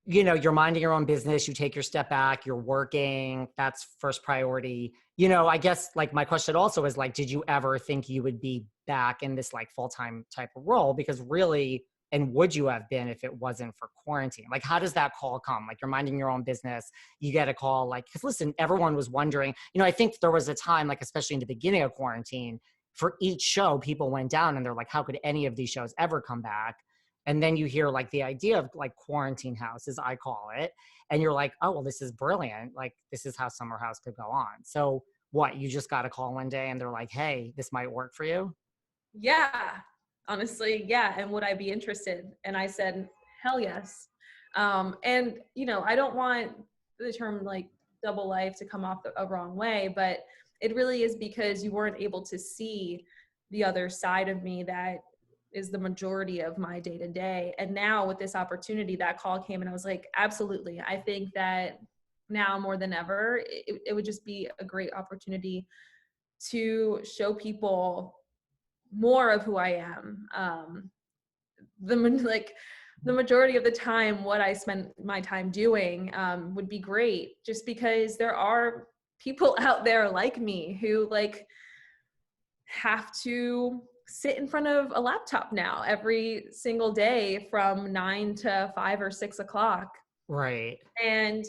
you're minding your own business, you take your step back, you're working, that's first priority. I guess like my question also is like, did you ever think you would be back in this like full-time type of role? Because really, and would you have been if it wasn't for quarantine? Like, how does that call come? Like, you're minding your own business, you get a call, like, because listen, everyone was wondering, I think there was a time, like, especially in the beginning of quarantine, for each show, people went down and they're like, how could any of these shows ever come back? And then you hear like the idea of like quarantine house, as I call it. And you're like, oh, well, this is brilliant. Like, this is how Summer House could go on. So what, you just got a call one day and they're like, hey, this might work for you? Yeah, honestly, yeah. And would I be interested? And I said, hell yes. And I don't want the term like double life to come off a wrong way, but it really is because you weren't able to see the other side of me that is the majority of my day to day. And now with this opportunity, that call came and I was like, absolutely. I think that now more than ever, it would just be a great opportunity to show people more of who I am. The majority of the time, what I spend my time doing would be great, just because there are people out there like me who like have to sit in front of a laptop now every single day from 9 to 5 or 6 o'clock. Right. And,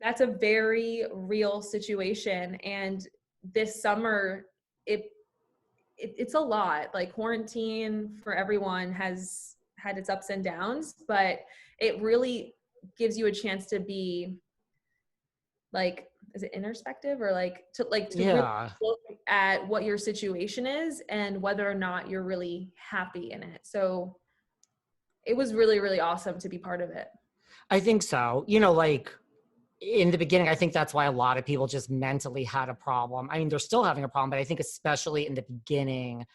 that's a very real situation. And this summer, it's a lot. Like, quarantine for everyone has had its ups and downs, but it really gives you a chance to be like, is it introspective or to really Yeah. look at what your situation is and whether or not you're really happy in it. So it was really, really awesome to be part of it. I think so. Like in the beginning, I think that's why a lot of people just mentally had a problem. I mean, they're still having a problem, but I think especially in the beginning,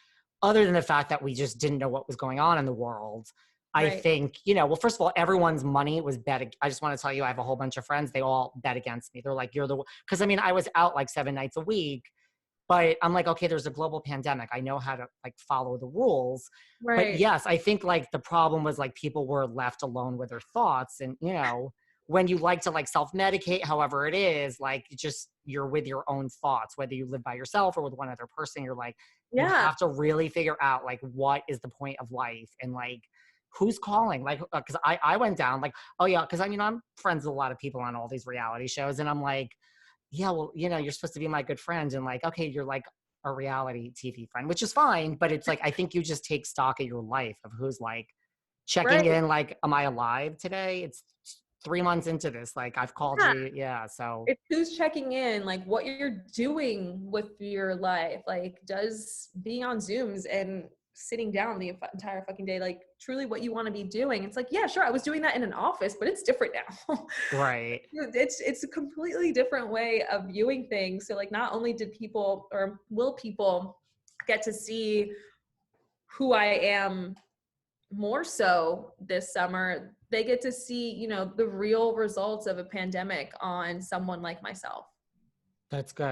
other than the fact that we just didn't know what was going on in the world, I Right. think, well, first of all, everyone's money was bet. I just want to tell you, I have a whole bunch of friends. They all bet against me. They're like, because I mean, I was out like 7 nights a week, but I'm like, okay, there's a global pandemic. I know how to like follow the rules. But Right. yes, I think like the problem was like people were left alone with their thoughts. And, when you like to like self-medicate, however it is, like you're with your own thoughts, whether you live by yourself or with one other person, you're like, you Yeah. have to really figure out like, what is the point of life? And like, who's calling? Like, cause I went down like, oh yeah. Cause I mean, I'm friends with a lot of people on all these reality shows and I'm like, yeah, well, you're supposed to be my good friend. And like, okay, you're like a reality TV friend, which is fine. But it's like, I think you just take stock of your life of who's like checking Right. in, like, am I alive today? It's 3 months into this. Like I've called Yeah. you. Yeah. So It's who's checking in, like what you're doing with your life. Like, does being on Zooms and sitting down the entire fucking day, like truly what you want to be doing? It's like, yeah, sure, I was doing that in an office, but it's different now. right. It's a completely different way of viewing things. So like, not only did people or will people get to see who I am more so this summer, they get to see, the real results of a pandemic on someone like myself. That's good.